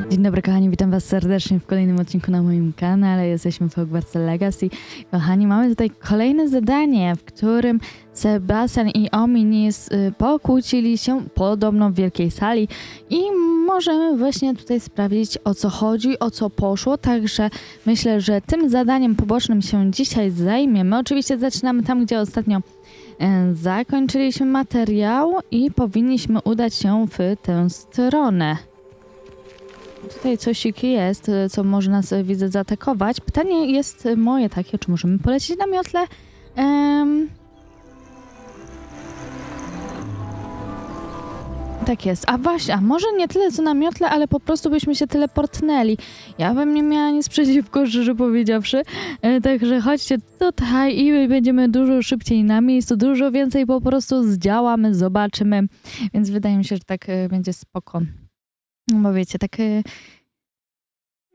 Dzień dobry kochani, witam was serdecznie w kolejnym odcinku na moim kanale. Jesteśmy w Hogwarts Legacy. Kochani, mamy tutaj kolejne zadanie, w którym Sebastian i Omi pokłócili się podobno w wielkiej sali i możemy właśnie tutaj sprawdzić, o co chodzi, o co poszło. Także myślę, że tym zadaniem pobocznym się dzisiaj zajmiemy. Oczywiście zaczynamy tam, gdzie ostatnio zakończyliśmy materiał i powinniśmy udać się w tę stronę. Tutaj coś jest, co może nas, widzę, zaatakować. Pytanie jest moje takie, czy możemy polecieć na miotle? Tak jest. A właśnie, a może nie tyle co na miotle, ale po prostu byśmy się teleportnęli. Ja bym nie miała nic przeciwko, szczerze powiedziawszy. Także chodźcie tutaj i będziemy dużo szybciej na miejscu, dużo więcej po prostu zdziałamy, zobaczymy. Więc wydaje mi się, że tak będzie spoko. No bo wiecie, tak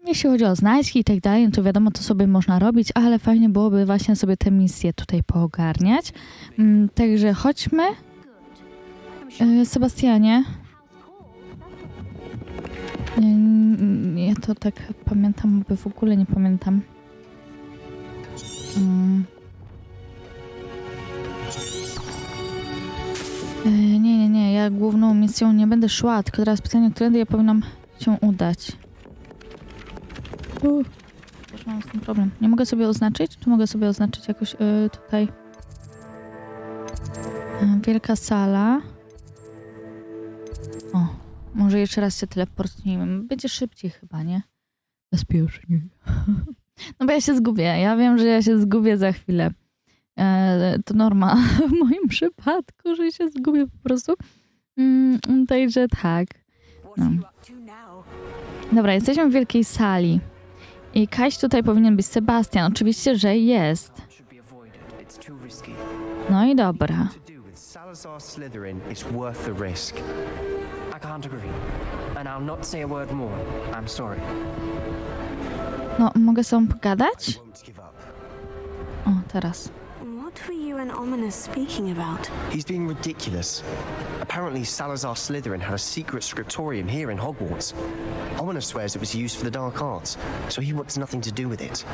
jeśli chodzi o znajdźki i tak dalej, to wiadomo, to sobie można robić, ale fajnie byłoby właśnie sobie te misje tutaj poogarniać. Także chodźmy. Sebastianie. Ja to tak pamiętam, bo w ogóle nie pamiętam. Nie, ja główną misją nie będę szła, tylko teraz pytanie, którędy ja powinnam się udać. Też mam z tym problem. Nie mogę sobie oznaczyć? Czy mogę sobie oznaczyć jakoś tutaj? Wielka sala. O, może jeszcze raz się teleportujemy. Będzie szybciej chyba, nie? Bezpiecznie. No bo ja się zgubię. Ja wiem, że ja się zgubię za chwilę. To norma w moim przypadku, że się zgubię po prostu. Także tak. No. Dobra, jesteśmy w wielkiej sali. I Kaś tutaj powinien być Sebastian. Oczywiście, że jest. No i dobra. No, mogę z tobą pogadać? O, teraz. What were you and Ominous speaking about? He's being ridiculous. Apparently Salazar Slytherin had a secret scriptorium here in Hogwarts. Ominous swears it was used for the dark arts, so he wants nothing to do with it.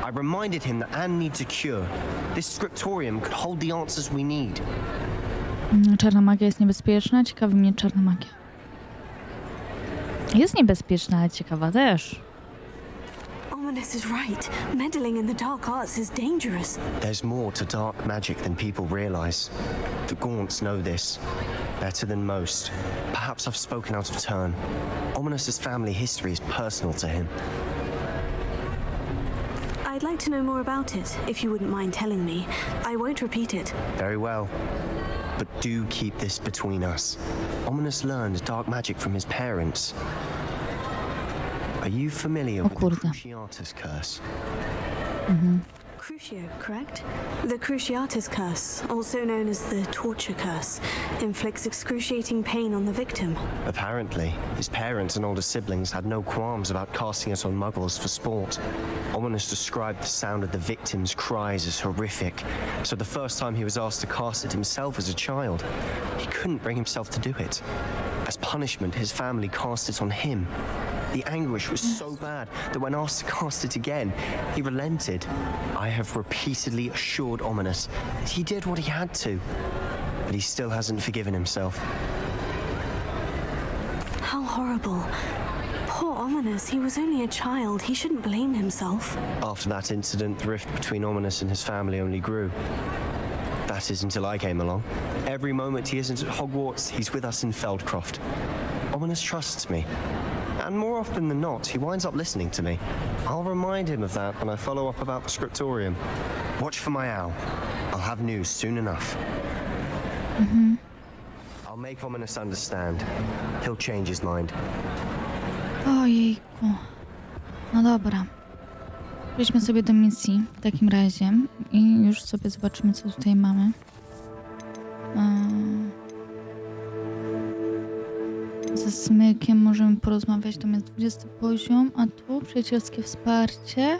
I reminded him that Anne needs a cure. This scriptorium could hold the answers we need. Czarna magia jest niebezpieczna. Ciekawi mnie czarna magia. Jest niebezpieczna, ale ciekawa też. Ominous is right. Meddling in the dark arts is dangerous. There's more to dark magic than people realize. The Gaunts know this better than most. Perhaps I've spoken out of turn. Ominous's family history is personal to him. I'd like to know more about it, if you wouldn't mind telling me. I won't repeat it. Very well. But do keep this between us. Ominous learned dark magic from his parents. Are you familiar with the Cruciatus curse? Crucio, correct? The Cruciatus curse, also known as the torture curse, inflicts excruciating pain on the victim. Apparently, his parents and older siblings had no qualms about casting it on muggles for sport. Ominous described the sound of the victim's cries as horrific, so the first time he was asked to cast it himself as a child, he couldn't bring himself to do it. As punishment, his family cast it on him. The anguish was so bad that when asked to cast it again, he relented. I have repeatedly assured Ominous that he did what he had to, but he still hasn't forgiven himself. How horrible. Poor Ominous, he was only a child. He shouldn't blame himself. After that incident, the rift between Ominous and his family only grew. That is until I came along. Every moment he isn't at Hogwarts, he's with us in Feldcroft. Ominous trusts me. And more often than not, he winds up listening to me. I'll remind him of that when I follow up about the scriptorium. Watch for my owl. I'll have news soon enough. I'll make Ominous understand. He'll change his mind. Ojejku. No dobra. Przejdźmy sobie do misji w takim razie i już sobie zobaczymy, co tutaj mamy. Ze Smykiem możemy porozmawiać, tam jest 20 poziom, a tu przyjacielskie wsparcie.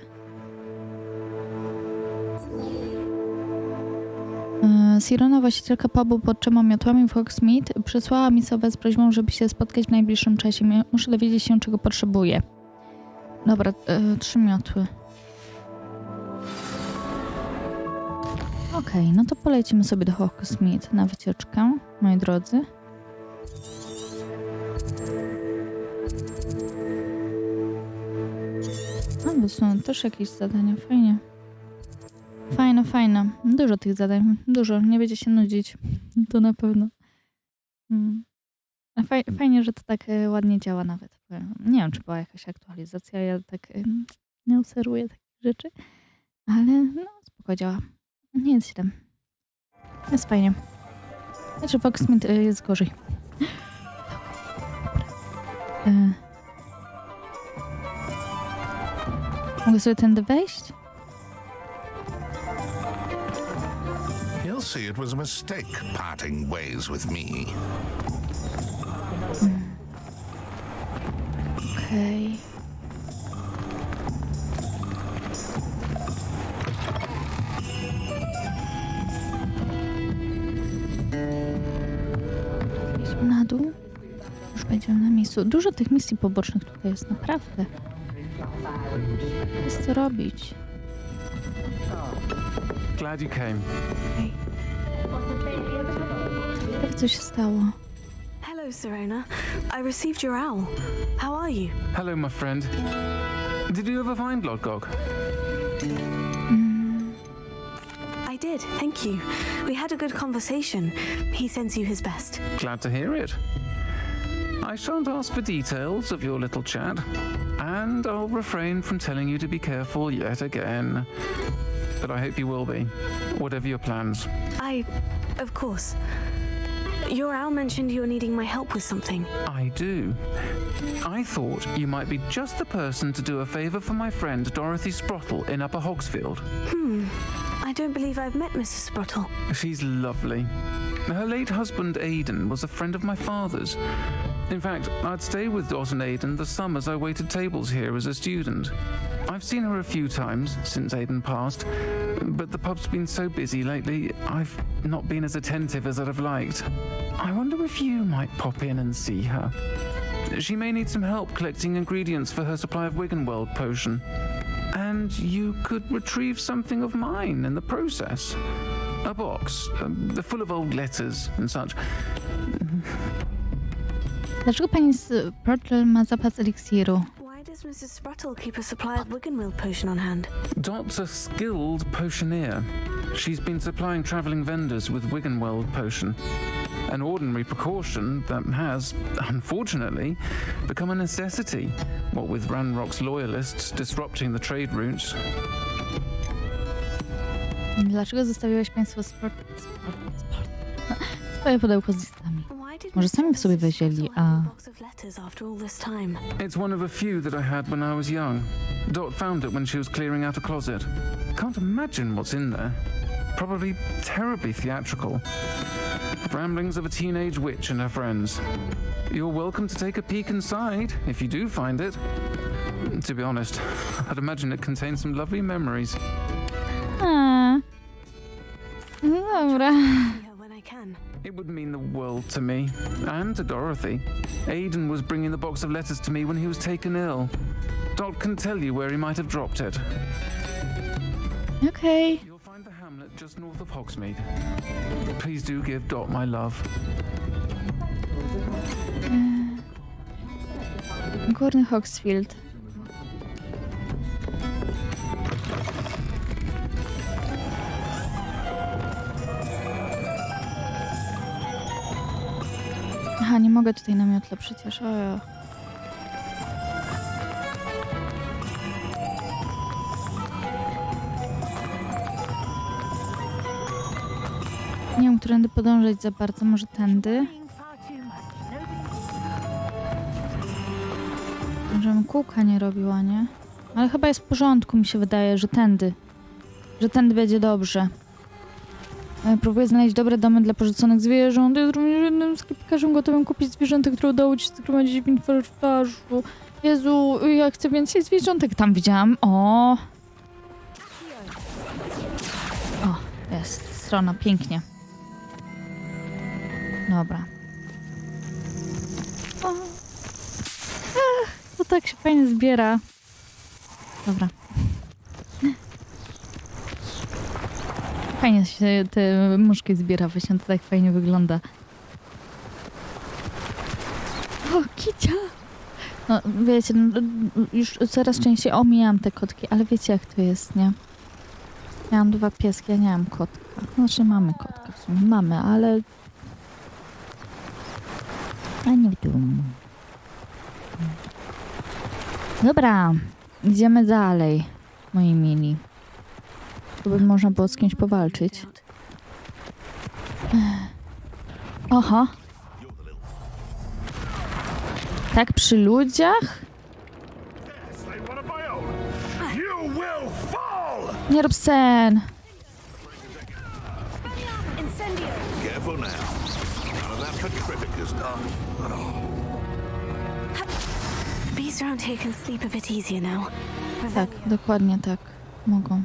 Sirona, właścicielka pubu pod 3 miotłami w Hogsmeade, przesłała mi sobie z prośbą, żeby się spotkać w najbliższym czasie. Muszę dowiedzieć się, czego potrzebuję. Dobra, 3 miotły. Okej, no to polecimy sobie do Hogsmeade na wycieczkę, moi drodzy. No, bo są też jakieś zadania, fajnie. Fajne. Dużo tych zadań, dużo, nie będzie się nudzić. To na pewno. Fajnie, że to tak ładnie działa nawet. Nie wiem, czy była jakaś aktualizacja, ja tak nie obserwuję takich rzeczy, ale no spoko działa. Nie jest źle. Jest fajnie. Znaczy w Hogsmeade jest gorzej. Mogę sobie tędy wejść? You'll see it was a mistake parting ways with me. Okej. Idźmy na dół. Już będziemy na miejscu. Dużo tych misji pobocznych tutaj jest, naprawdę. Jest co robić. Glad you came. Jak coś się stało? Hello, Sirona. I received your owl. How are you? Hello, my friend. Did you ever find Lodgok? I did, thank you. We had a good conversation. He sends you his best. Glad to hear it. I shan't ask for details of your little chat, and I'll refrain from telling you to be careful yet again. But I hope you will be, whatever your plans. Of course. Your owl mentioned you're needing my help with something. I do. I thought you might be just the person to do a favour for my friend Dorothy Sprottle in Upper Hogsfield. I don't believe I've met Mrs. Sprottle. She's lovely. Her late husband Aidan was a friend of my father's. In fact, I'd stay with Dot and Aidan the summers I waited tables here as a student. I've seen her a few times since Aidan passed, but the pub's been so busy lately, I've not been as attentive as I'd have liked. I wonder if you might pop in and see her. She may need some help collecting ingredients for her supply of Wiggenweld potion. And you could retrieve something of mine in the process. A box, full of old letters and such. Dlaczego pani Sprottle ma zapas eliksiru? Why does Mrs. Sprottle keep a supply of Wiggenweld potion on hand? Dot's a skilled potioneer. She's been supplying travelling vendors with Wiggenweld potion. An ordinary precaution that has, unfortunately, become a necessity, what with Ranrock's loyalists disrupting the trade routes. Dlaczego zostawiłeś państwo swoje pudełko z listami? Może sami w sobie wzięli, a... It's one of a few that I had when I was young. Dot found it when she was clearing out a closet. Can't imagine what's in there. Probably terribly theatrical. Ramblings of a teenage witch and her friends. You're welcome to take a peek inside, if you do find it. To be honest, I'd imagine it contains some lovely memories. No dobra. It would mean the world to me, and to Dorothy. Aidan was bringing the box of letters to me when he was taken ill. Dot can tell you where he might have dropped it. Okej. You'll find the hamlet just north of Hogsmeade. Please do give Dot my love. Górny Hogsfield. Aha, nie mogę tutaj na miotle przecież. O. Nie wiem, którędy podążać za bardzo, może tędy. Żebym kółka nie robiła, nie? Ale chyba jest w porządku, mi się wydaje, że tędy. Że tędy będzie dobrze. Próbuję znaleźć dobre domy dla porzuconych zwierząt. Jest również jednym sklepikarzem gotowym kupić zwierzęta, które udało ci zgromadzić w inwentarzu. Jezu, ja chcę więcej zwierzątek. Tam widziałam. O, jest. Strona, pięknie. Dobra. O. To tak się fajnie zbiera. Dobra. Fajnie się te muszki zbiera, właśnie to tak fajnie wygląda. O, kicia! No, wiecie, no, już coraz częściej omijam te kotki, ale wiecie jak to jest, nie? Miałam 2 pieski, ja nie mam kotka. Znaczy mamy kotka w sumie, mamy, ale... A nie wiem. Dobra, idziemy dalej, moi mili. Tu by można było z kimś powalczyć. Oho. Tak przy ludziach? Nie rób scen. Careful now. None of that petrific is done. Bees around here can sleep a bit easier now. Tak, dokładnie tak. Mogą.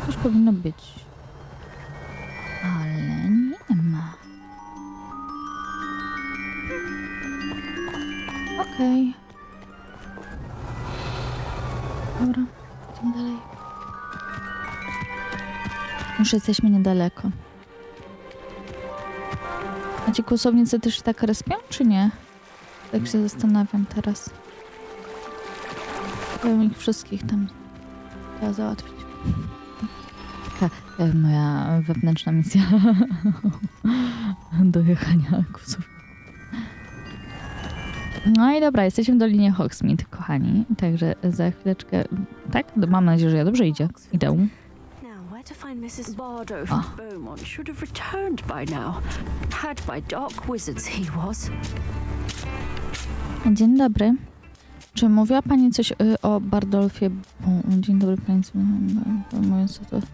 Coś powinno być. Ale nie ma. Okej. Dobra, idziemy dalej. Już jesteśmy niedaleko. A ci kłusownicy też tak respią, czy nie? Tak się zastanawiam teraz. Chciałbym ich wszystkich tam załatwić. Taka moja wewnętrzna misja dojechania kłusów. No i dobra, jesteśmy w Dolinie Hogsmeade, kochani. Także za chwileczkę... Tak? Mam nadzieję, że ja dobrze idę. Now, where to find Mrs. Bardolph Beaumont should have returned by now. Had by dark wizards he was. Dzień dobry. Czy mówiła pani coś o Bardolfie? Dzień dobry pani. Mówiąc o to...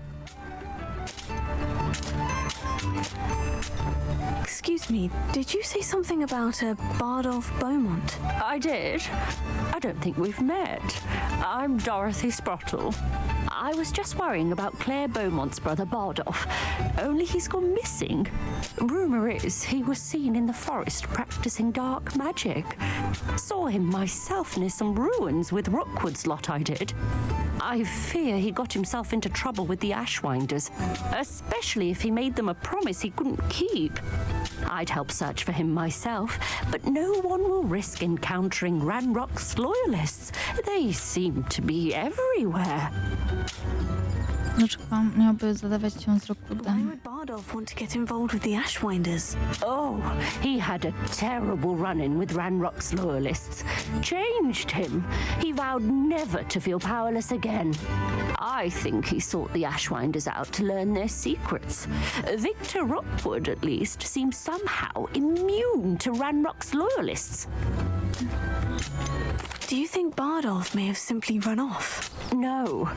Excuse me, did you say something about a Bardolph Beaumont? I did. I don't think we've met. I'm Dorothy Sprottle. I was just worrying about Claire Beaumont's brother Bardolph. Only he's gone missing. Rumour is he was seen in the forest practicing dark magic. Saw him myself near some ruins with Rookwood's lot I did. I fear he got himself into trouble with the Ashwinders, especially if he made them a promise he couldn't keep. I'd help search for him myself, but no one will risk encountering Ranrock's loyalists. They seem to be everywhere. Dlaczego miałby zadawać się z Why Rookwoodem? would Bardolph want to get involved with the Ashwinders? Oh, he had a terrible run-in with Ranrock's loyalists. Changed him. He vowed never to feel powerless again. I think he sought the Ashwinders out to learn their secrets. Victor Rookwood, at least, seems somehow immune to Ranrock's loyalists. Do you think Bardolph may have simply run off? No,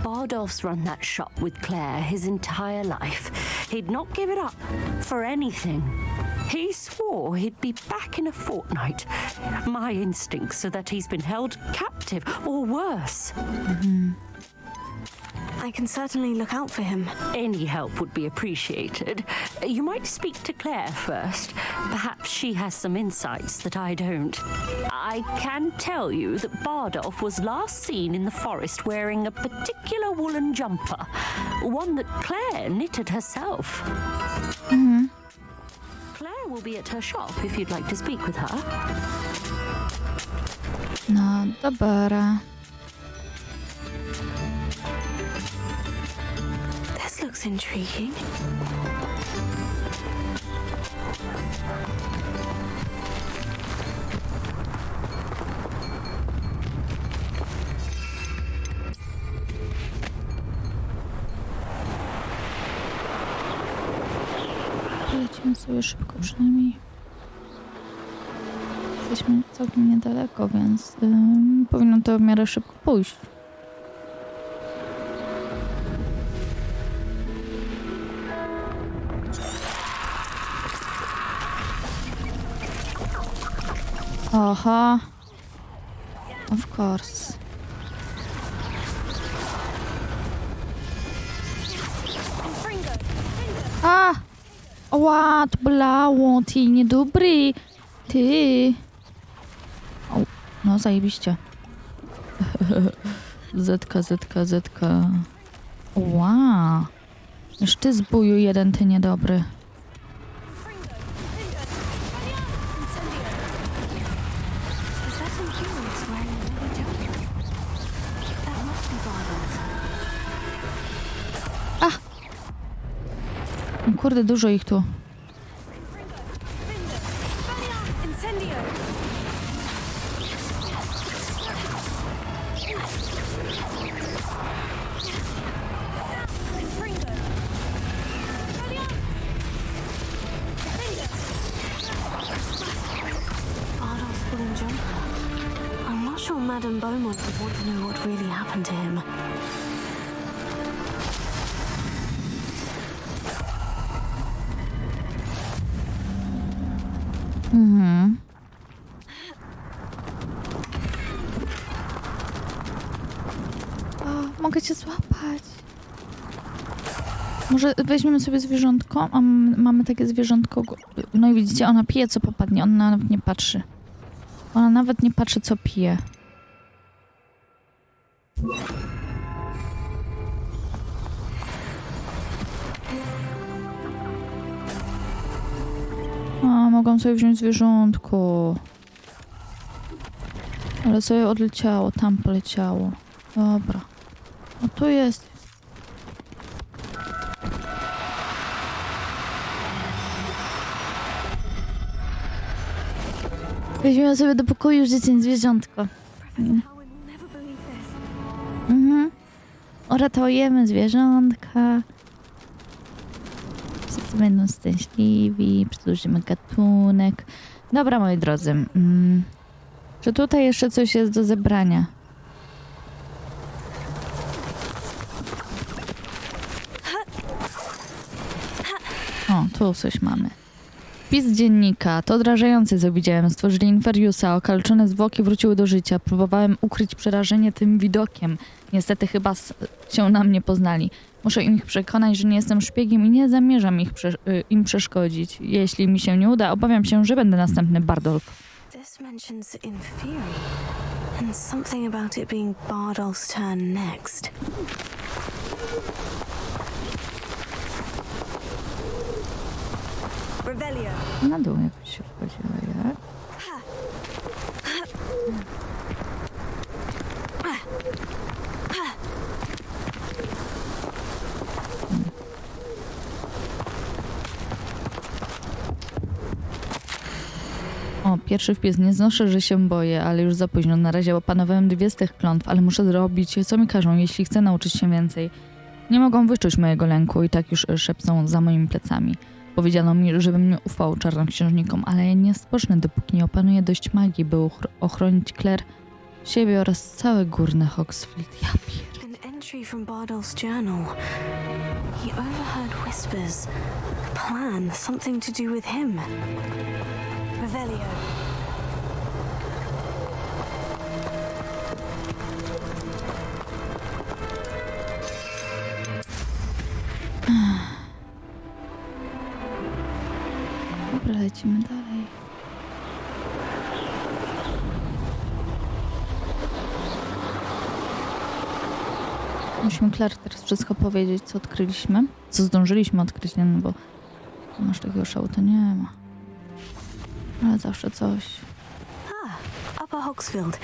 Bardolph's run that shop with Claire his entire life. He'd not give it up for anything. He swore he'd be back in a fortnight. My instincts are that he's been held captive, or worse. I can certainly look out for him. Any help would be appreciated. You might speak to Claire first. Perhaps she has some insights that I don't. I can tell you that Bardolph was last seen in the forest wearing a particular woolen jumper, one that Claire knitted herself. Claire will be at her shop if you'd like to speak with her. No, dobra. This looks intriguing. Lecimy sobie szybko przynajmniej. Jesteśmy całkiem niedaleko, więc powinno to w miarę szybko pójść. Oho. Of course. A! Ła, to bolało, ty niedobry. Ty. O, no zajebiście. Zetka. Ła. Już ty zbóju jeden, ty niedobry. Is that some humans wearing a leather jacket? That must be Bardo's. Kurde, dużo ich tu. Incendio! Bardo's woolen jumper. I'm not sure Madame Beaumont would want to know what really happened to him. Mhm. O, mogę cię złapać. Może weźmiemy sobie zwierzątko, a mamy takie zwierzątko. No i widzicie, ona pije co popadnie, ona nawet nie patrzy. Ona nawet nie patrzy co pije. A, mogłam sobie wziąć zwierzątko. Ale sobie odleciało, tam poleciało. Dobra. O, tu jest. Weźmiemy sobie do pokoju życie zwierzątko. Mhm. Uratujemy zwierzątka. Wszyscy będą szczęśliwi, przedłużymy gatunek. Dobra, moi drodzy. Czy tutaj jeszcze coś jest do zebrania? O, tu coś mamy. Wpis dziennika. To odrażające, co widziałem. Stworzyli Inferiusa. Okaleczone zwłoki wróciły do życia. Próbowałem ukryć przerażenie tym widokiem. Niestety chyba się na mnie poznali. Muszę ich przekonać, że nie jestem szpiegiem i nie zamierzam im przeszkodzić. Jeśli mi się nie uda, obawiam się, że będę następny Bardolf. This mentions Inferi, and something about it being Bardolph's turn next. Revelio. Na dół jakoś się wchodziła, jak? O, pierwszy wpis. Nie znoszę, że się boję, ale już za późno. Na razie opanowałem 2 z tych klątw, ale muszę zrobić, co mi każą, jeśli chcę nauczyć się więcej. Nie mogą wyczuć mojego lęku i tak już szepcą za moimi plecami. Powiedziano mi, żebym nie ufał czarnoksiężnikom, ale ja nie spocznę, dopóki nie opanuję dość magii, by ochronić Claire, siebie oraz całe górne Hogsfield. Ja pier... An entry from Bardolph's journal. He overheard whispers. A plan, something to do with him. Revelio. Dobra, lecimy dalej. Musimy Claire teraz wszystko powiedzieć, co odkryliśmy. Co zdążyliśmy odkryć, nie? No bo masz takiego szału, to nie ma. Ale zawsze coś. Upper Hogsfield.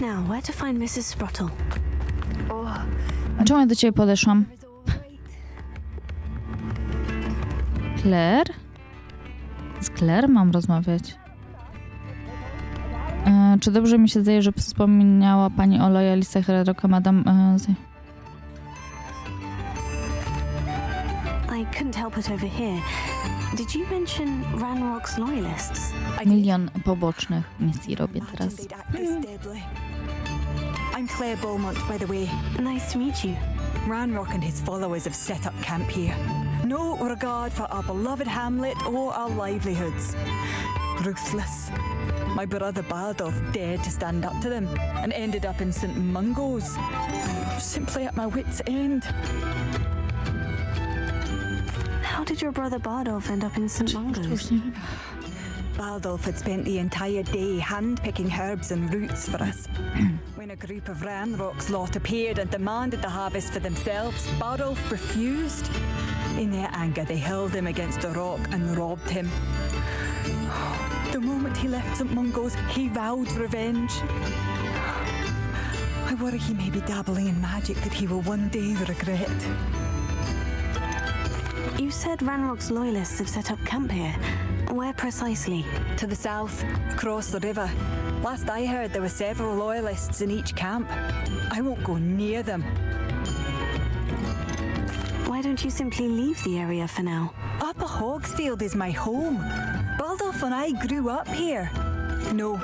Now, where to find Mrs. Sprottle? A czemu ja do ciebie podeszłam? Claire? Z Claire mam rozmawiać. Czy dobrze mi się zdaje, że wspomniała pani o lojalistach Harry'ego Madame... I couldn't help it over here. Did you mention Ranrock's loyalists? Milion pobocznych misji robię teraz. I'm Claire Beaumont, by the way. Nice to meet you. Ranrock and his followers have set up camp here. No regard for our beloved hamlet or our livelihoods. Ruthless. My brother Bardolph dared to stand up to them and ended up in St. Mungo's. Simply at my wit's end. How did your brother Bardolph end up in St. Mungo's? Baldolf had spent the entire day hand-picking herbs and roots for us. When a group of Ranrock's lot appeared and demanded the harvest for themselves, Bardolph refused. In their anger, they hurled him against a rock and robbed him. The moment he left St. Mungo's, he vowed revenge. I worry he may be dabbling in magic that he will one day regret. You said Ranrock's loyalists have set up camp here. Where precisely? To the south, across the river. Last I heard, there were several loyalists in each camp. I won't go near them. Why don't you simply leave the area for now? Upper Hogsfield is my home. Baldolph and I grew up here. No,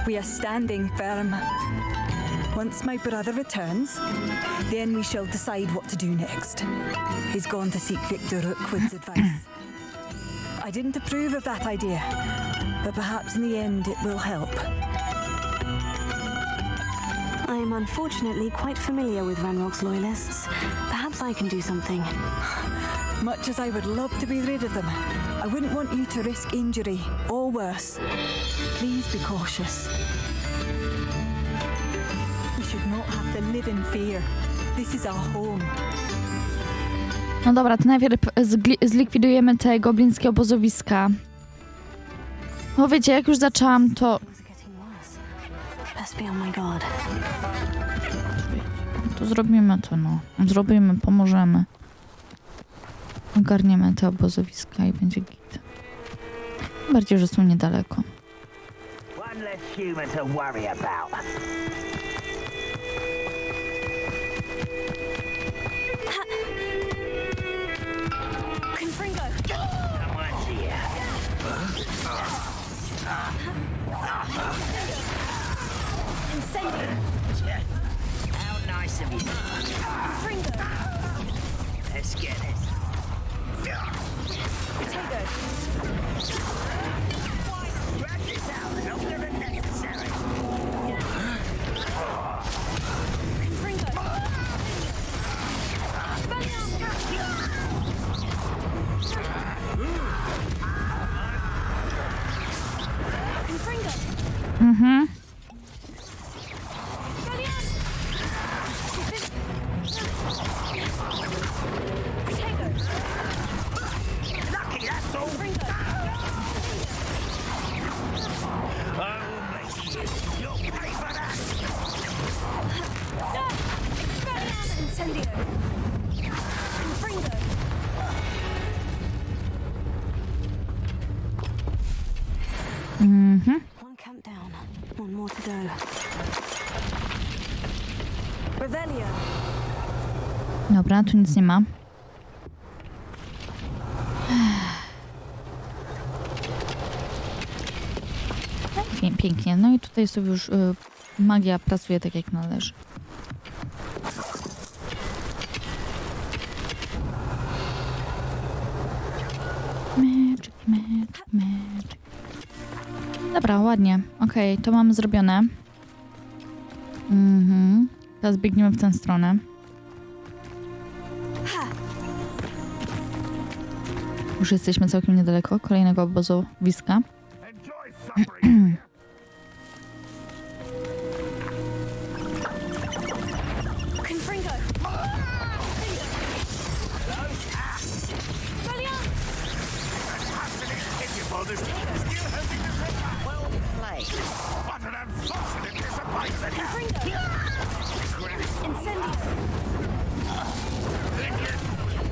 we are standing firm. Once my brother returns, then we shall decide what to do next. He's gone to seek Victor Rookwood's advice. I didn't approve of that idea, but perhaps in the end it will help. I am unfortunately quite familiar with Ranrock's loyalists. Perhaps I can do something. Much as I would love to be rid of them, I wouldn't want you to risk injury or worse. Please be cautious. We should not have to live in fear. This is our home. No dobra, to najpierw zlikwidujemy te goblińskie obozowiska. Bo wiecie, jak już zaczęłam, to... Best be on my guard. To zrobimy to, no. Zrobimy, pomożemy. Ogarniemy te obozowiska i będzie git. Bardziej, że są niedaleko. One less human to worry about. Confringo! Come on, dear. Incendio! How nice of you. Confringo! Let's get it. Potato! Drag this out longer than necessary. Confringo! Confringo! Mhm. Lucky, that's all. Confringo! I will make you. You'll pay for that. Incendio! Confringo! Mhm. One camp down, one more to go. Revelio. Dobra, tu nic nie ma. Pięknie. No i tutaj sobie już magia pracuje tak jak należy. Magic. Dobra, ładnie. Okej, to mamy zrobione. Teraz biegniemy w tę stronę. Już jesteśmy całkiem niedaleko kolejnego obozowiska. Enjoy suffering. Confringo! Well played. What an unfortunate disappointment. Incendio!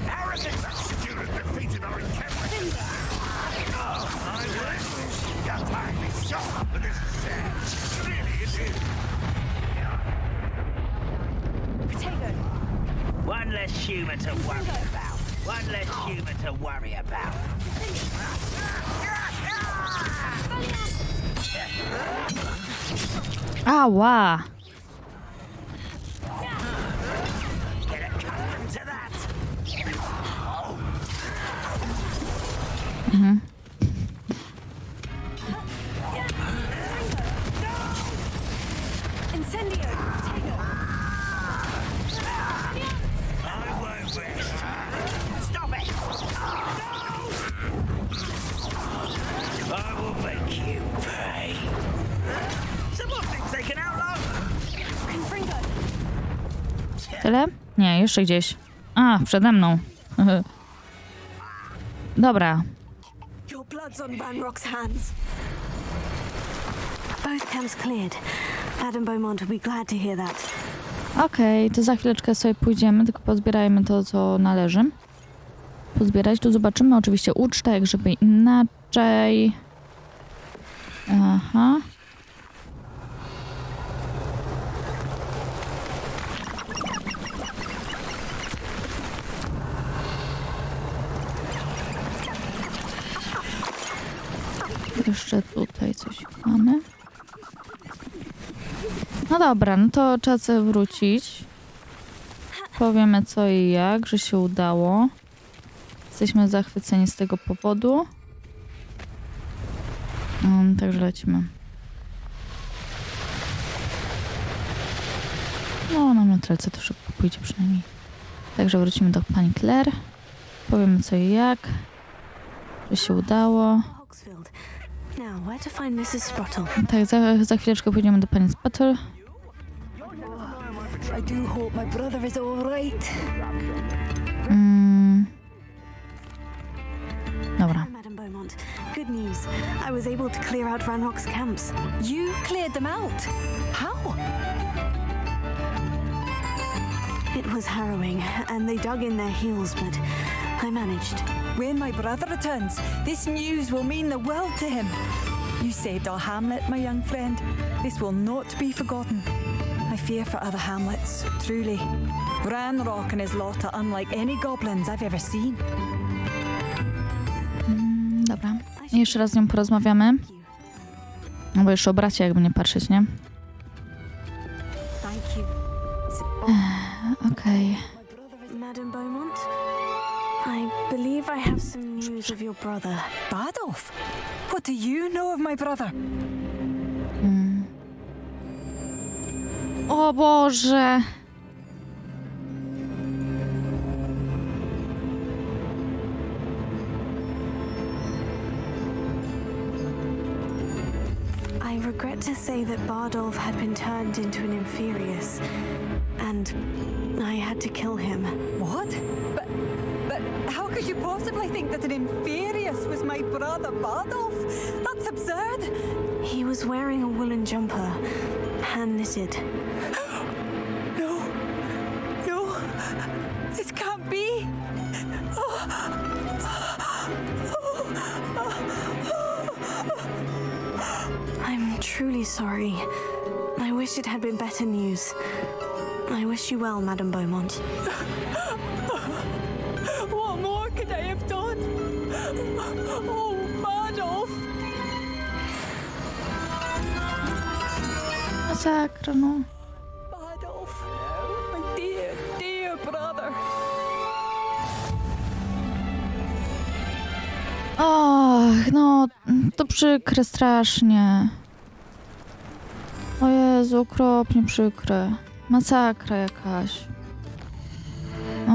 Arrogant that student defeated our encampment. Oh, my goodness. Your time is short, but this is sad. Really, it is. Potato! One less human to worry about. One less human to worry about. Ała! Get accustomed to that. Incendio! Potato! I won't rest. Stop it! I will make you pay. Someone been taken out low. Tyle? Nie, jeszcze gdzieś. A, przede mną. Dobra. Your blood's on Ranrock's hands. Both camps cleared. Madame Beaumont will be glad to hear that. Okej, to za chwileczkę sobie pójdziemy, tylko pozbierajmy to, co należy. Pozbierać, tu zobaczymy oczywiście ucztę, jak żeby inaczej. Aha. Jeszcze tutaj coś mamy. No dobra, no to trzeba sobie wrócić. Powiemy co i jak, że się udało. Jesteśmy zachwyceni z tego powodu. Także lecimy. No, na metrelce to szybko pójdzie przynajmniej. Także wrócimy do pani Claire. Powiemy co i jak. Że się udało. Hogsfield. Now, where to find Mrs. Sprottle? Tak, za chwileczkę pójdziemy do pani Spattle. I do hope my brother is all right. Dobra. Madame Beaumont, good news. I was able to clear out Ranrock's camps. You cleared them out? How? It was harrowing, and they dug in their heels, but I managed. When my brother returns, this news will mean the world to him. You saved our hamlet, my young friend. This will not be forgotten. I fear for other hamlets, truly. Ranrock and his lot are unlike any goblins I've ever seen. Dobra. Jeszcze raz z nią porozmawiamy. No bo jeszcze o bracie, jakby nie patrzeć, nie? Thank you. Okej. Madame Beaumont, I believe I have some news of your brother. Badolf? What do you know of my brother? O Boże! I regret to say that Bardolph had been turned into an Inferius, and I had to kill him. What? But how could you possibly think that an Inferius was my brother Badolf? That's absurd. He was wearing a woolen jumper, hand-knitted. No, this can't be. I'm truly sorry. I wish it had been better news. I wish you well, Madame Beaumont. What more could I have done? Oh, Badolf! Masakra, no. Badolf, my dear, dear brother. Och, no, to przykre strasznie. O Jezu, okropnie przykre. Masakra jakaś. O.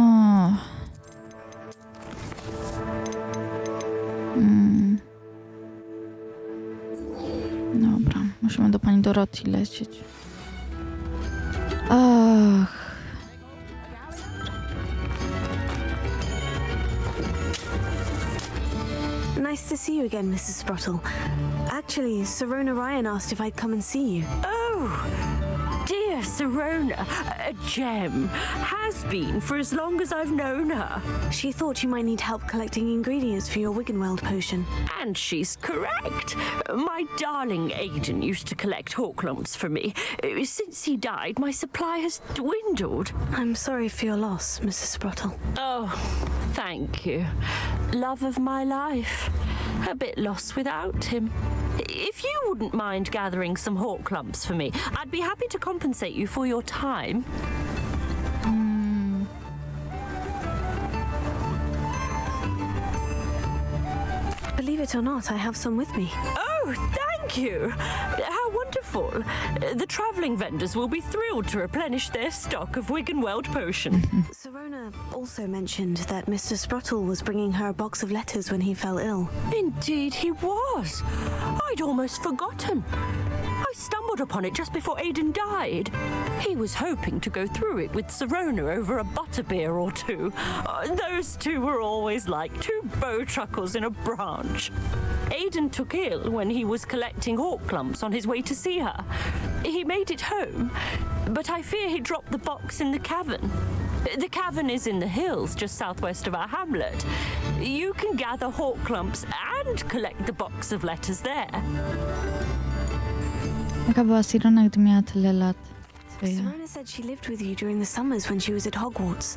Dobra, musimy do pani Doroty lecieć. Ach. Nice to see you again, Mrs. Sprottle. Actually, Sirona Ryan asked if I'd come and see you. Oh, dear Sirona, a gem. Has been for as long as I've known her. She thought you might need help collecting ingredients for your Wiggenweld potion. And she's correct. My darling Aidan used to collect hawk lumps for me. Since he died, my supply has dwindled. I'm sorry for your loss, Mrs. Sprottle. Oh, thank you. Love of my life. A bit lost without him. If you wouldn't mind gathering some hawk lumps for me, I'd be happy to compensate you for your time. Believe it or not, I have some with me. Oh, Oh, thank you. How wonderful. The travelling vendors will be thrilled to replenish their stock of Wiggenweld potion. Serona also mentioned that Mr. Sprottle was bringing her a box of letters when he fell ill. Indeed he was. I'd almost forgotten. I stumbled upon it just before Aidan died. He was hoping to go through it with Serona over a butterbeer or two. Those two were always like two bowtruckles in a branch. Aidan took ill when he was collecting hawk clumps on his way to see her. He made it home, but I fear he dropped the box in the cavern. The cavern is in the hills just southwest of our hamlet. You can gather hawk clumps and collect the box of letters there. Jaka była Sirona, gdy miała tyle lat? Co ja? Serona said she lived with you during the summers when she was at Hogwarts.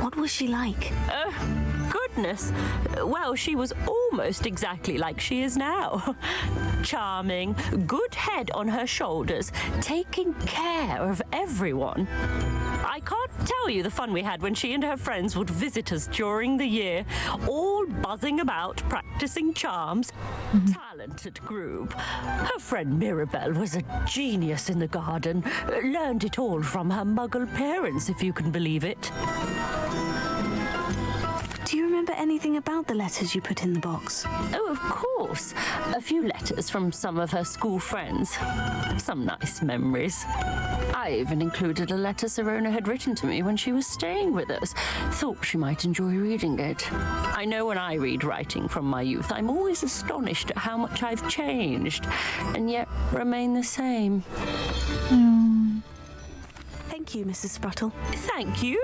What was she like? Goodness. Well, she was almost exactly like she is now. Charming, good head on her shoulders, taking care of everyone. I can't tell you the fun we had when she and her friends would visit us during the year, all buzzing about, practicing charms. Talented group. Her friend Mirabelle was a genius in the garden. Learned it all from her muggle parents, if you can believe it. Do you remember anything about the letters you put in the box? Oh, of course. A few letters from some of her school friends. Some nice memories. I even included a letter Serona had written to me when she was staying with us. Thought she might enjoy reading it. I know when I read writing from my youth, I'm always astonished at how much I've changed, and yet remain the same. Thank you, Mrs. Sprottle. Thank you.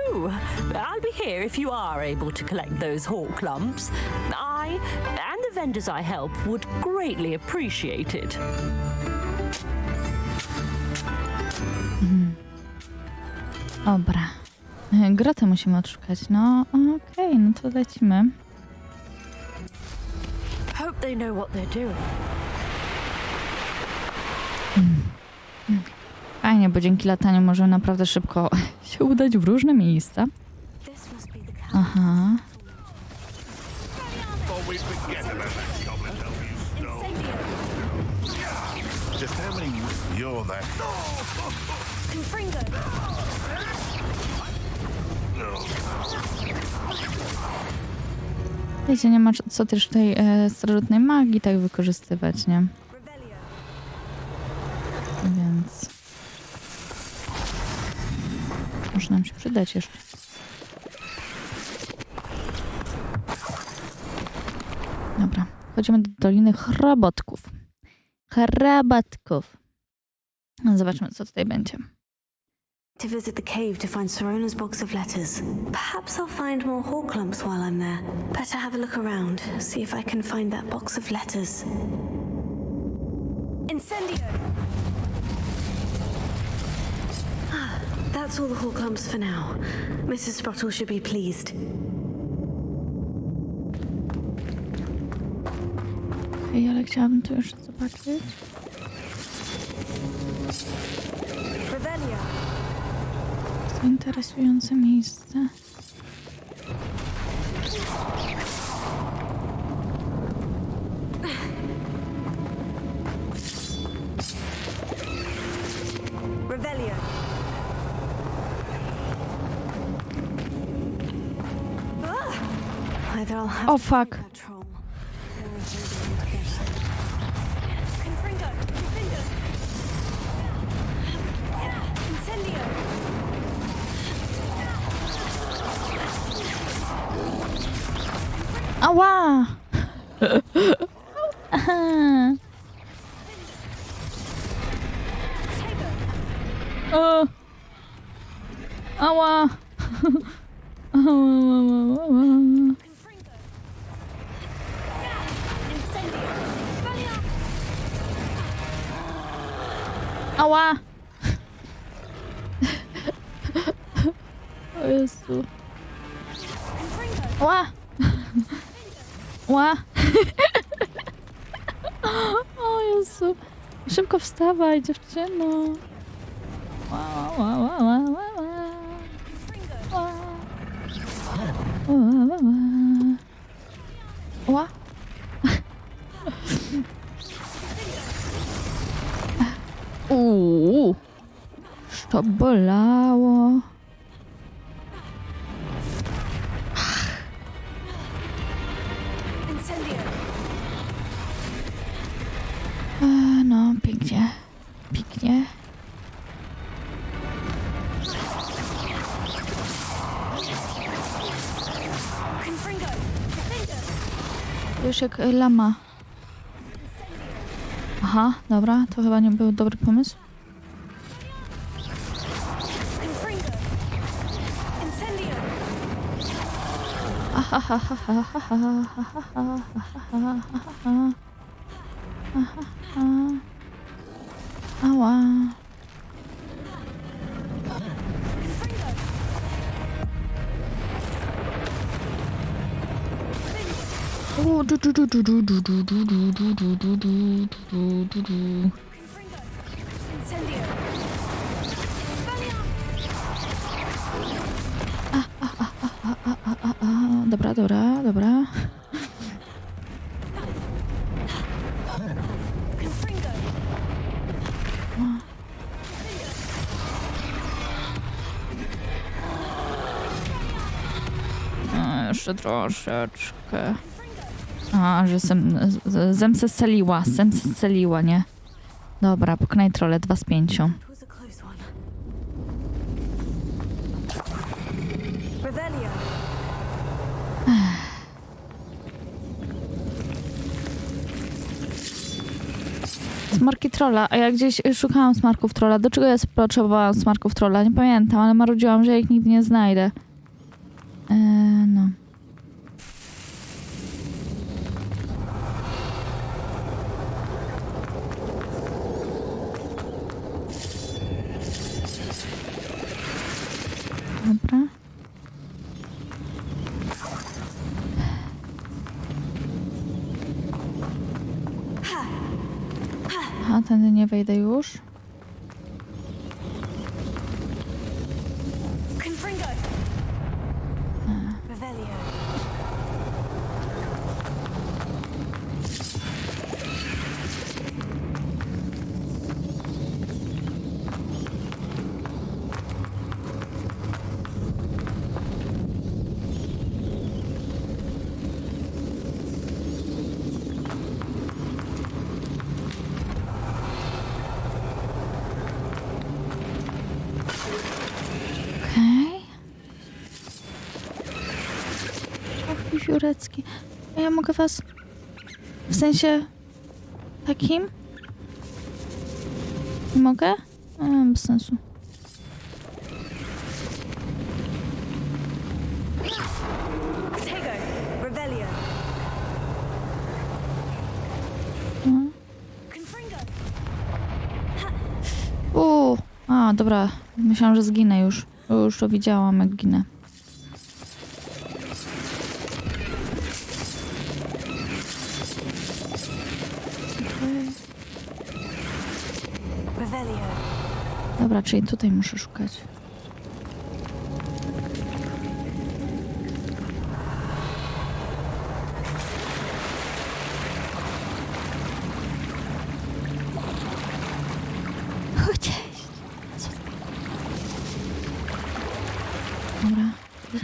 I'll be here if you are able to collect those hawk lumps. I and the vendors I help would greatly appreciate it. Dobra. Grotę musimy odszukać. No, okej, no to lecimy. Hope they know what they're doing. Fajnie, bo dzięki lataniu możemy naprawdę szybko się udać w różne miejsca. This must be the Aha. Before we forget about that goblin elf you stole. Just how many you're that? Wiecie, nie ma co też tej starożytnej magii tak wykorzystywać, nie? Więc... może nam się przydać jeszcze. Dobra, chodzimy do Doliny Chrobotków. Chrobotków. Zobaczmy, co tutaj będzie. to visit the cave to find Serona's box of letters. Perhaps I'll find more Horclumps while I'm there. Better have a look around, see if I can find that box of letters. Incendio! Ah, that's all the Horclumps for now. Mrs. Sprottle should be pleased. Ej, ale chciałabym to już zobaczyć. To interesujące miejsce. Revelio. Either I'll have Oh, to fuck. fight that troll, or hold it all together. Confringo! Confringo! Incendio! Ała! Aha. O! Ała! Ała! O Jezu. Ała! Ła! O Jezu. Szybko wstawaj, dziewczyno. Ła, ła, ła, ła, ła, ła. Ła. Ła, ła, ła. Ła. To bolało. No, pięknie. Pięknie. Już jak lama. Aha, dobra, to chyba nie był dobry pomysł. Ała. Dobra, dobra, dobra. Jeszcze troszeczkę. A, że zemsę sceliła, nie? Dobra, pokonaj trole, 2 z 5. Smarki trolla, a ja gdzieś szukałam smarków trolla. Do czego ja potrzebowałam smarków trolla? Nie pamiętam, ale marudziłam, że ja ich nigdy nie znajdę. No. Dobra. Aha, tędy nie wejdę już. Jurecki. A ja mogę was... W sensie... takim? Nie mogę? Bez sensu. A, dobra. Myślałam, że zginę już. Już to widziałam, jak ginę. Dobra, czyli tutaj muszę szukać. Cześć. Dobra, idź.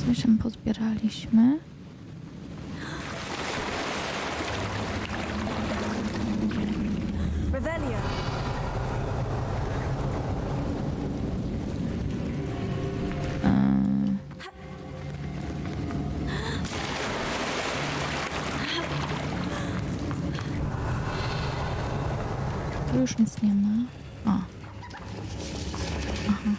Coś tam pozbieraliśmy. Tu już nic nie ma. O. Aha.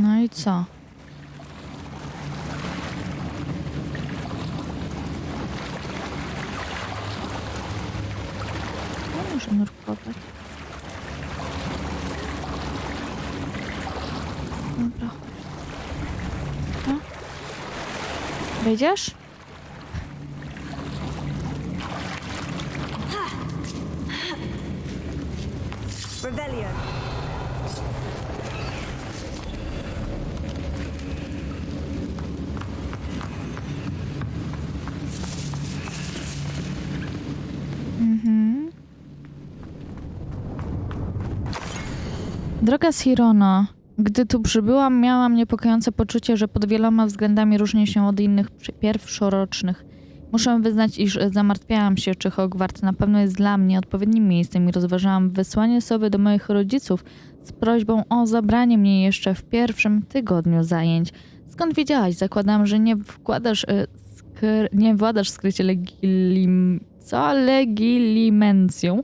No i co? No muszę nurkować. Dobra. No. Wejdziesz? Revelio. Droga Sirono, gdy tu przybyłam, miałam niepokojące poczucie, że pod wieloma względami różni się od innych pierwszorocznych. Muszę wyznać, iż zamartwiałam się, czy Hogwart na pewno jest dla mnie odpowiednim miejscem i rozważałam wysłanie sobie do moich rodziców z prośbą o zabranie mnie jeszcze w pierwszym tygodniu zajęć. Skąd wiedziałaś? Zakładam, że nie władasz skrycie legilimencją,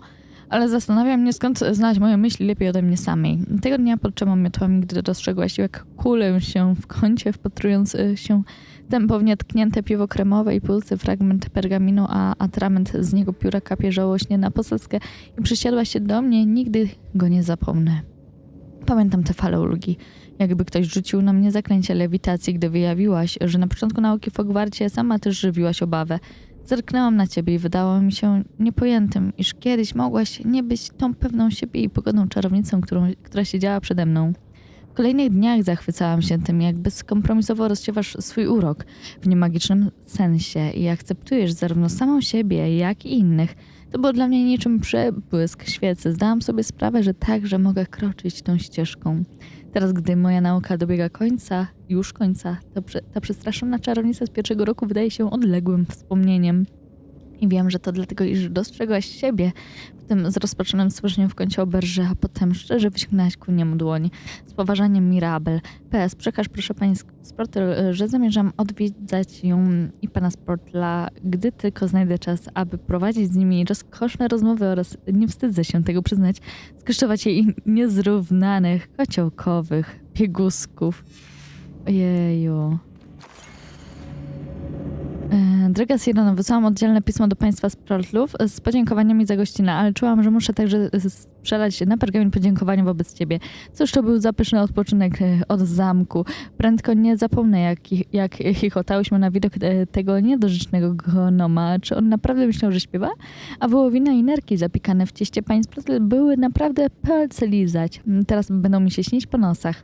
ale zastanawia mnie, skąd znać moje myśli lepiej ode mnie samej. Tego dnia pod trzema miotłami, gdy dostrzegłaś jak kulę się w kącie, wpatrując się tempownie tknięte piwo kremowe i pulsy fragment pergaminu, a atrament z niego pióra kapie żałośnie na posadzkę i przysiadłaś się do mnie, nigdy go nie zapomnę. Pamiętam te fale ulgi, jakby ktoś rzucił na mnie zaklęcie lewitacji, gdy wyjawiłaś, że na początku nauki w Hogwarcie sama też żywiłaś obawę. Zerknęłam na ciebie i wydało mi się niepojętym, iż kiedyś mogłaś nie być tą pewną siebie i pogodną czarownicą, która siedziała przede mną. W kolejnych dniach zachwycałam się tym, jak bezkompromisowo rozsiewasz swój urok w niemagicznym sensie i akceptujesz zarówno samą siebie, jak i innych. To było dla mnie niczym przebłysk świecy. Zdałam sobie sprawę, że także mogę kroczyć tą ścieżką. Teraz, gdy moja nauka dobiega końca, ta przestraszona czarownica z pierwszego roku wydaje się odległym wspomnieniem. I wiem, że to dlatego, iż dostrzegłaś siebie w tym zrozpaczonym stworzeniu w kącie oberży, a potem szczerze wyciągnęłaś ku niemu dłoń. Z poważaniem Mirabel. PS, przekaż proszę pani Sportel, że zamierzam odwiedzać ją i pana Sportla, gdy tylko znajdę czas, aby prowadzić z nimi rozkoszne rozmowy oraz, nie wstydzę się tego przyznać, skosztować jej niezrównanych, kociołkowych piegusków. Ojeju. Droga Sirono, wysłałam oddzielne pismo do państwa Sportlów z podziękowaniami za gościnę, ale czułam, że muszę także przelać na pergamin podziękowania wobec ciebie. Cóż to był za pyszny odpoczynek od zamku. Prędko nie zapomnę, jak chichotałyśmy na widok tego niedorzecznego gnoma. Czy on naprawdę myślał, że śpiewa? A wołowina i nerki zapikane w cieście pani Sportl były naprawdę palce lizać. Teraz będą mi się śnić po nosach.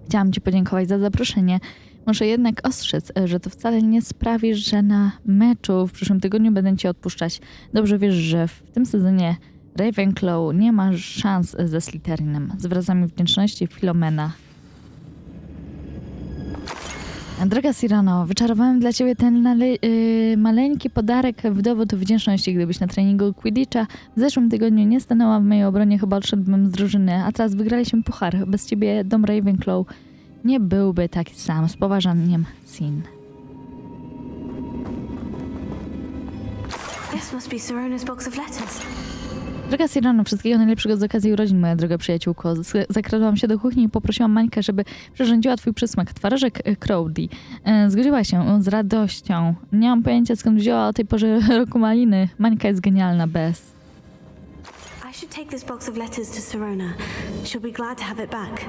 Chciałam ci podziękować za zaproszenie. Muszę jednak ostrzec, że to wcale nie sprawi, że na meczu w przyszłym tygodniu będę cię odpuszczać. Dobrze wiesz, że w tym sezonie Ravenclaw nie ma szans ze Slytherinem. Z wyrazami wdzięczności, Filomena. Droga Sirono, wyczarowałem dla ciebie ten maleńki podarek w dowód wdzięczności. Gdybyś na treningu Quidditcha w zeszłym tygodniu nie stanęła w mojej obronie, chyba odszedłbym z drużyny, a teraz wygraliśmy puchar. Bez ciebie dom Ravenclaw nie byłby taki sam. Z poważaniem, Sin. This must be Sirona's box of letters. Droga Sirono, wszystkiego najlepszego z okazji urodzin, moja droga przyjaciółko. Zakradłam się do kuchni i poprosiłam Mańkę, żeby przyrządziła twój przysmak. Twarożek Crowdy. Zgodziła się z radością. Nie mam pojęcia, skąd wzięła o tej porze roku maliny. Mańka jest genialna, bez. I should take this box of letters to Sirona. She'll be glad to have it back.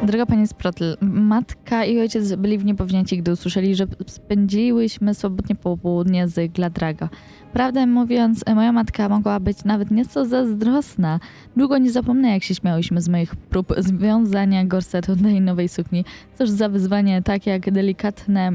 Droga pani Sprotl, matka i ojciec byli w niepowzięci, gdy usłyszeli, że spędziłyśmy swobodnie popołudnie z Gladraga. Prawdę mówiąc, moja matka mogła być nawet nieco zazdrosna. Długo nie zapomnę, jak się śmiałyśmy z moich prób związania gorsetu tej nowej sukni. Cóż za wyzwanie, tak jak delikatne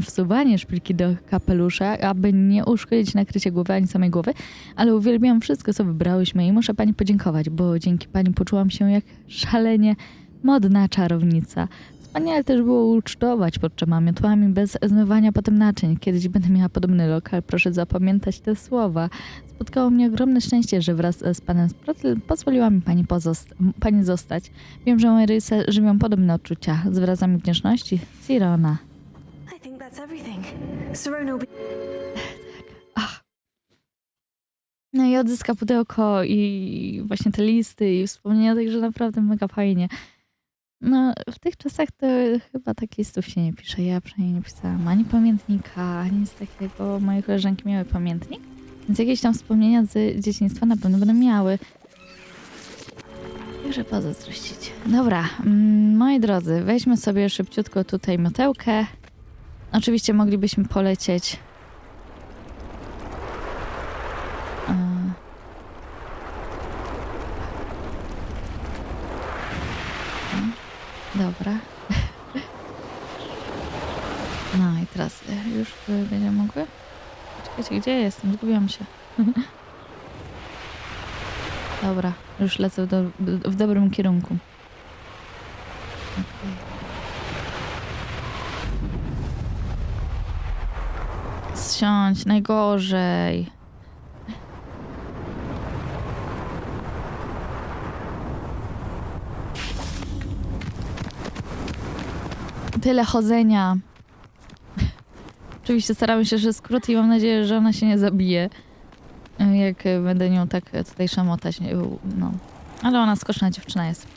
wsuwanie szpilki do kapelusza, aby nie uszkodzić nakrycia głowy ani samej głowy, ale uwielbiam wszystko, co wybrałyśmy i muszę pani podziękować, bo dzięki pani poczułam się jak szalenie modna czarownica. Wspaniale też było ucztować pod trzema miotłami bez zmywania potem naczyń. Kiedyś będę miała podobny lokal, proszę zapamiętać te słowa. Spotkało mnie ogromne szczęście, że wraz z panem Sprotl pozwoliła mi pani zostać. Wiem, że moje rysy żywią podobne odczucia. Z wyrazami wdzięczności, Sirona. I think that's everything. Sirona will be... No i odzyska pudełko i właśnie te listy i wspomnienia, także naprawdę mega fajnie. No, w tych czasach to chyba tak listów się nie pisze. Ja przynajmniej nie pisałam ani pamiętnika, ani nic takiego. Moje koleżanki miały pamiętnik, więc jakieś tam wspomnienia z dzieciństwa na pewno będą miały. Także pozazdrościć. Dobra, moi drodzy, weźmy sobie szybciutko tutaj miotełkę. Oczywiście moglibyśmy polecieć... Dobra. No i teraz już będziemy mogły? Czekajcie, gdzie jestem? Zgubiłam się. Dobra, już lecę w dobrym kierunku. Okay. Zsiądź, najgorzej. Tyle chodzenia. Oczywiście staramy się, że skrót i mam nadzieję, że ona się nie zabije. Jak będę nią tak tutaj szamotać. No. Ale ona skoczna dziewczyna jest.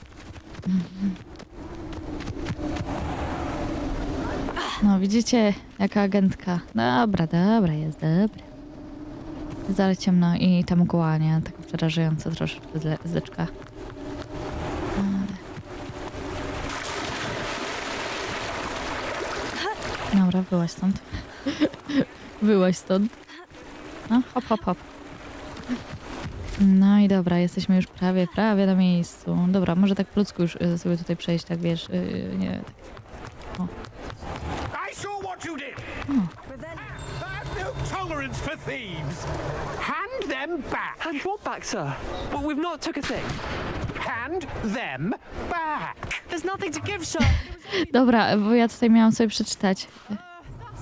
No widzicie, jaka agentka. Dobra, jest dobra. Jest ciemno i ta mgła, nie? Tak przerażająca troszeczkę zleczka. Dobra, byłaś stąd. Byłaś stąd. No, hop, hop, hop. No i dobra, jesteśmy już prawie na miejscu. Dobra, może tak po ludzku już sobie tutaj przejść, tak wiesz, nie tak. O. I saw what you did. I've no tolerance for thieves. Hand them back. Hand what back, sir? Well, we've not took a thing. Hand them back. There's nothing to give, sir. Dobra, bo ja tutaj miałam sobie przeczytać. That's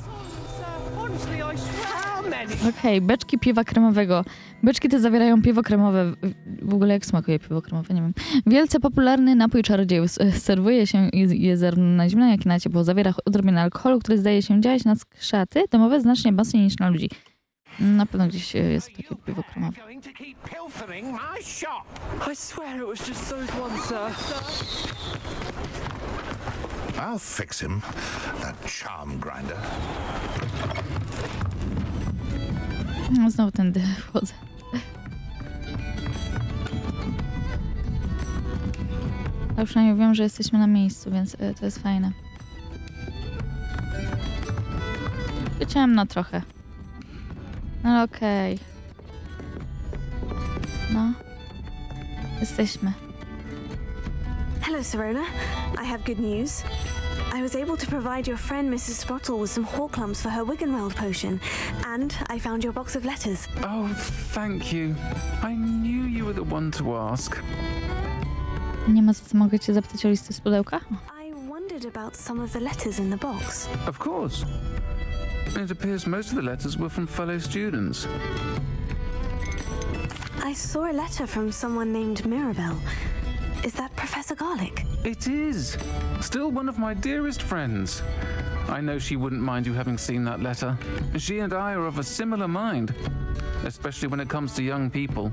all, sir. Honestly, I swear. How many? Okej, beczki piwa kremowego. Beczki te zawierają piwo kremowe. W ogóle jak smakuje piwo kremowe, nie wiem. Wielce popularny napój czarodziejów. Serwuje się je zarówno na zimno, jak i na ciepło. Zawiera odrobinę alkoholu, który zdaje się działać na skrzaty domowe znacznie mocniej niż na ludzi. Na pewno gdzieś jest takie piwo kremowe. Going to keep pilfering my shop. I swear it was just those ones, sir. I'll fix him, that charm grinder. No, znowu tędy wchodzę. Ale przynajmniej wiem, że jesteśmy na miejscu, więc to jest fajne. Ciemno trochę. No okej. No. Jesteśmy. Hello, Serona. I have good news. I was able to provide your friend Mrs. Sprottle with some Horcrux for her Wiggenweld potion, and I found your box of letters. Oh, thank you. I knew you were the one to ask. Nie ma co, mogę cię zapytać o listę z pudełka? I wondered about some of the letters in the box. Of course. It appears most of the letters were from fellow students. I saw a letter from someone named Mirabelle. Is that Professor Garlick? It is. Still one of my dearest friends. I know she wouldn't mind you having seen that letter. She and I are of a similar mind, especially when it comes to young people.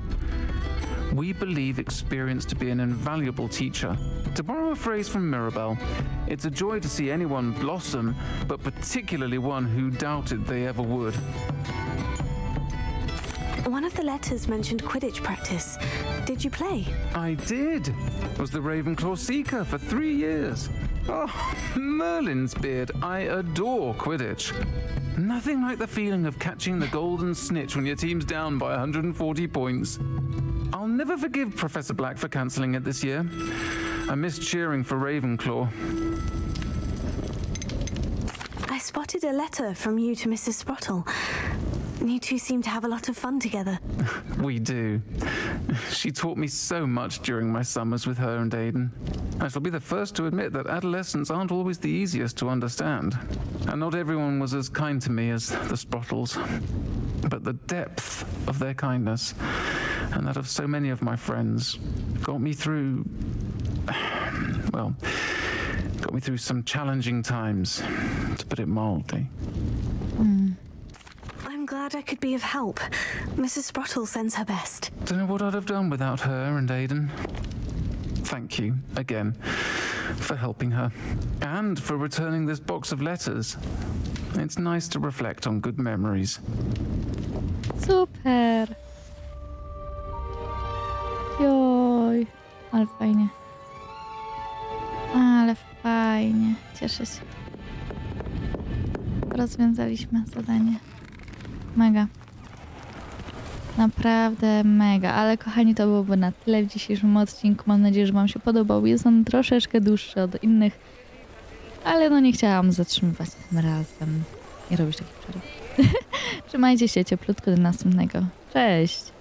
We believe experience to be an invaluable teacher. To borrow a phrase from Mirabelle, it's a joy to see anyone blossom, but particularly one who doubted they ever would. One of the letters mentioned Quidditch practice. Did you play? I did. Was the Ravenclaw Seeker for 3 years. Oh, Merlin's beard. I adore Quidditch. Nothing like the feeling of catching the golden snitch when your team's down by 140 points. I'll never forgive Professor Black for cancelling it this year. I missed cheering for Ravenclaw. I spotted a letter from you to Mrs. Sprottle. You two seem to have a lot of fun together. We do. She taught me so much during my summers with her and Aiden. I shall be the first to admit that adolescents aren't always the easiest to understand. And not everyone was as kind to me as the Sprottles. But the depth of their kindness, and that of so many of my friends, got me through... well, got me through some challenging times, to put it mildly. I'm glad I could be of help. Mrs. Sprottle sends her best. Don't know what I'd have done without her and Aiden. Thank you, again, for helping her. And for returning this box of letters. It's nice to reflect on good memories. Super! Joj, ale fajnie. Ale fajnie, cieszę się. Rozwiązaliśmy zadanie. Mega. Naprawdę mega, ale kochani, to byłoby na tyle w dzisiejszym odcinku. Mam nadzieję, że wam się podobał. Jest on troszeczkę dłuższy od innych, ale no nie chciałam zatrzymywać tym razem i robić takich przerw. Trzymajcie się cieplutko do następnego. Cześć!